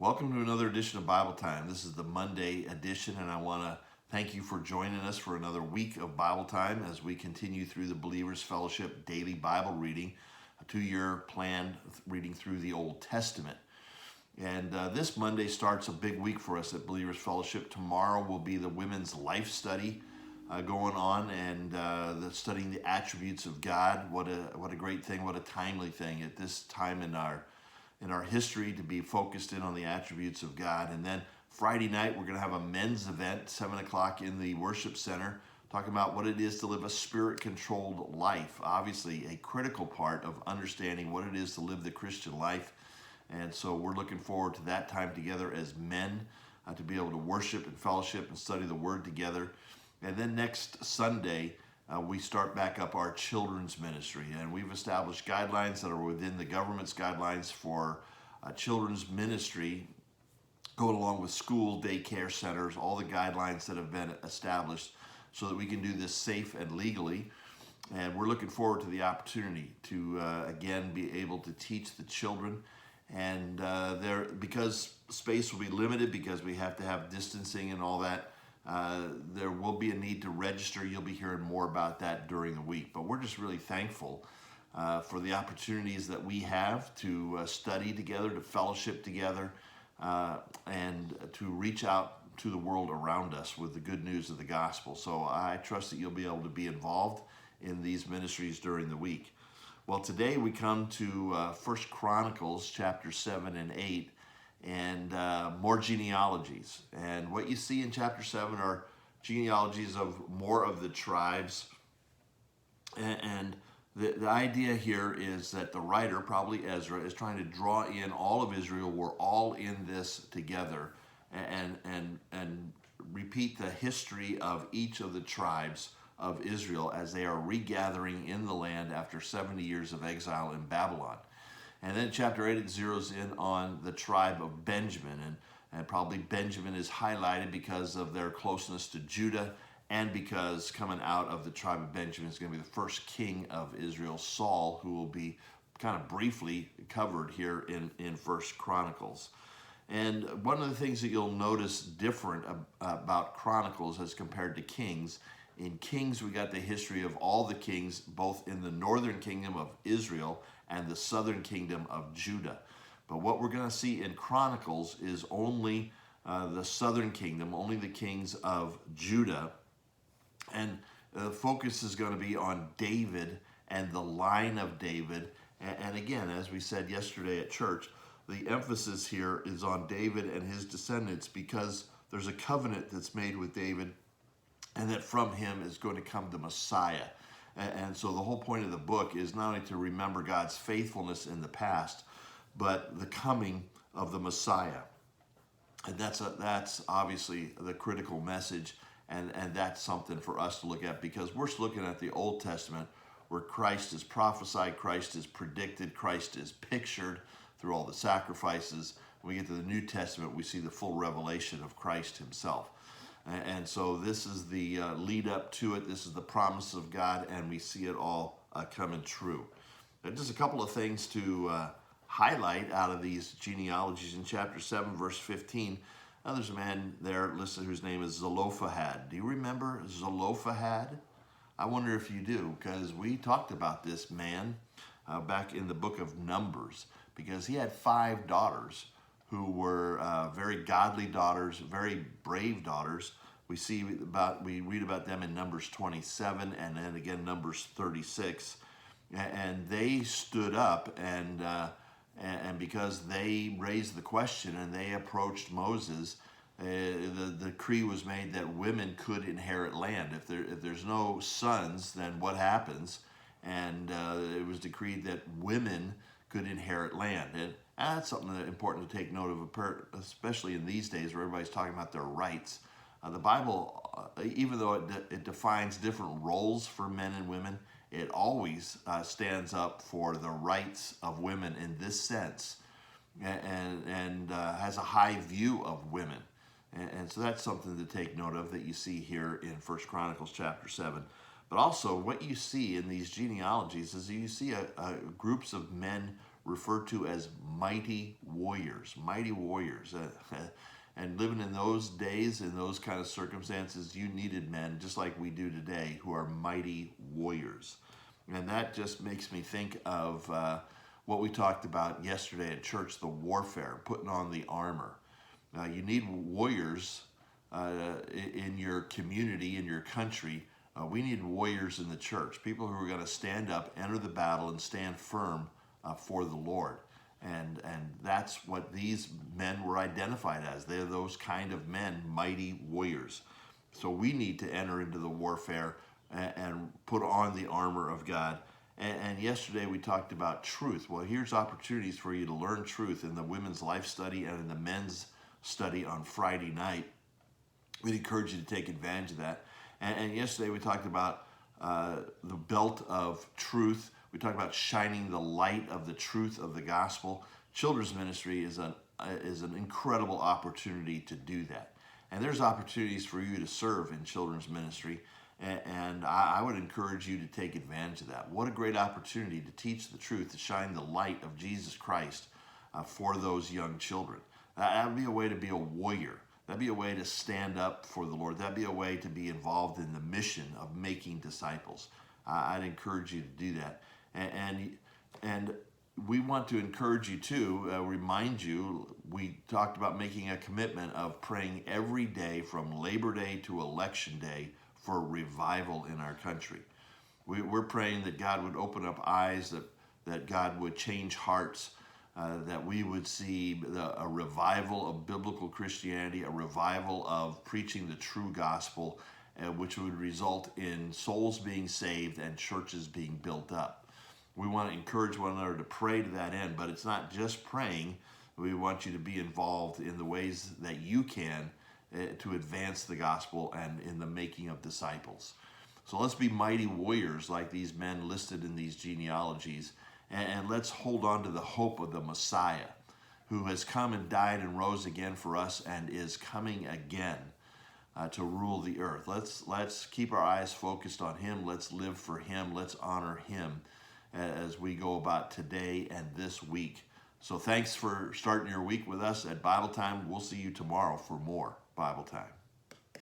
Welcome to another edition of Bible Time. This is the Monday edition, and I want to thank you for joining us for another week of Bible Time as we continue through the Believers Fellowship daily Bible reading, a 2-year planned reading through the Old Testament. And this Monday starts a big week for us at Believers Fellowship. Tomorrow will be the Women's Life Study going on, and studying the attributes of God. What a great thing! What a timely thing at this time in our history to be focused in on the attributes of God. And then Friday night we're going to have a men's event, 7 o'clock in the worship center, talking about what it is to live a spirit-controlled life. Obviously, a critical part of understanding what it is to live the Christian life. And so we're looking forward to that time together as men, to be able to worship and fellowship and study the Word together. And then next Sunday, we start back up our children's ministry. And we've established guidelines that are within the government's guidelines for children's ministry, going along with school, daycare centers, all the guidelines that have been established so that we can do this safe and legally. And we're looking forward to the opportunity to, again, be able to teach the children. And because space will be limited, because we have to have distancing and all that, there will be a need to register. You'll be hearing more about that during the week. But we're just really thankful for the opportunities that we have to study together, to fellowship together, and to reach out to the world around us with the good news of the gospel. So I trust that you'll be able to be involved in these ministries during the week. Well, today we come to 1 Chronicles chapter 7 and 8, and more genealogies. And what you see in chapter 7 are genealogies of more of the tribes. And the idea here is that the writer, probably Ezra, is trying to draw in all of Israel. We're all in this together, and repeat the history of each of the tribes of Israel as they are regathering in the land after 70 years of exile in Babylon. And then chapter 8, it zeroes in on the tribe of Benjamin. And probably Benjamin is highlighted because of their closeness to Judah, and because coming out of the tribe of Benjamin is going to be the first king of Israel, Saul, who will be kind of briefly covered here in 1 Chronicles. And one of the things that you'll notice different about Chronicles as compared to Kings, in Kings we got the history of all the kings, both in the northern kingdom of Israel and the southern kingdom of Judah. But what we're going to see in Chronicles is only the southern kingdom, only the kings of Judah. And the focus is going to be on David and the line of David. And again, as we said yesterday at church, the emphasis here is on David and his descendants, because there's a covenant that's made with David, and that from him is going to come the Messiah. And so the whole point of the book is not only to remember God's faithfulness in the past, but the coming of the Messiah. And that's obviously the critical message, and that's something for us to look at, because we're looking at the Old Testament where Christ is prophesied, Christ is predicted, Christ is pictured through all the sacrifices. When we get to the New Testament, we see the full revelation of Christ himself. And so this is the lead up to it. This is the promise of God, and we see it all coming true. Just a couple of things to highlight out of these genealogies. In chapter 7, verse 15, there's a man there listed whose name is Zelophehad. Do you remember Zelophehad? I wonder if you do, because we talked about this man back in the book of Numbers, because he had 5 daughters who were very godly daughters, very brave daughters. We read about them in Numbers 27, and then again Numbers 36, and they stood up, and because they raised the question and they approached Moses, the decree was made that women could inherit land. If there's no sons, then what happens? And it was decreed that women could inherit land. And that's something that's important to take note of, especially in these days where everybody's talking about their rights. The Bible, even though it defines different roles for men and women, it always stands up for the rights of women in this sense, and has a high view of women. And so that's something to take note of that you see here in 1 Chronicles chapter 7. But also what you see in these genealogies is you see groups of men referred to as mighty warriors. Mighty warriors. And living in those days, in those kind of circumstances, you needed men, just like we do today, who are mighty warriors. And that just makes me think of what we talked about yesterday at church, the warfare, putting on the armor. You need warriors in your community, in your country. We need warriors in the church, people who are going to stand up, enter the battle, and stand firm for the Lord. And that's what these men were identified as. They're those kind of men, mighty warriors. So we need to enter into the warfare and put on the armor of God. And yesterday we talked about truth. Well, here's opportunities for you to learn truth in the women's life study and in the men's study on Friday night. We'd encourage you to take advantage of that. And yesterday we talked about the belt of truth. We talked about shining the light of the truth of the gospel. Children's ministry is an incredible opportunity to do that. And there's opportunities for you to serve in children's ministry. And I would encourage you to take advantage of that. What a great opportunity to teach the truth, to shine the light of Jesus Christ for those young children. That would be a way to be a warrior. That'd be a way to stand up for the Lord. That'd be a way to be involved in the mission of making disciples. I'd encourage you to do that. And we want to encourage you too, remind you, we talked about making a commitment of praying every day from Labor Day to Election Day for revival in our country. We're praying that God would open up eyes, that God would change hearts, that we would see a revival of biblical Christianity, a revival of preaching the true gospel, which would result in souls being saved and churches being built up. We want to encourage one another to pray to that end, but it's not just praying. We want you to be involved in the ways that you can to advance the gospel and in the making of disciples. So let's be mighty warriors like these men listed in these genealogies, and let's hold on to the hope of the Messiah, who has come and died and rose again for us and is coming again to rule the earth. Let's keep our eyes focused on him. Let's live for him. Let's honor him as we go about today and this week. So thanks for starting your week with us at Bible Time. We'll see you tomorrow for more Bible Time.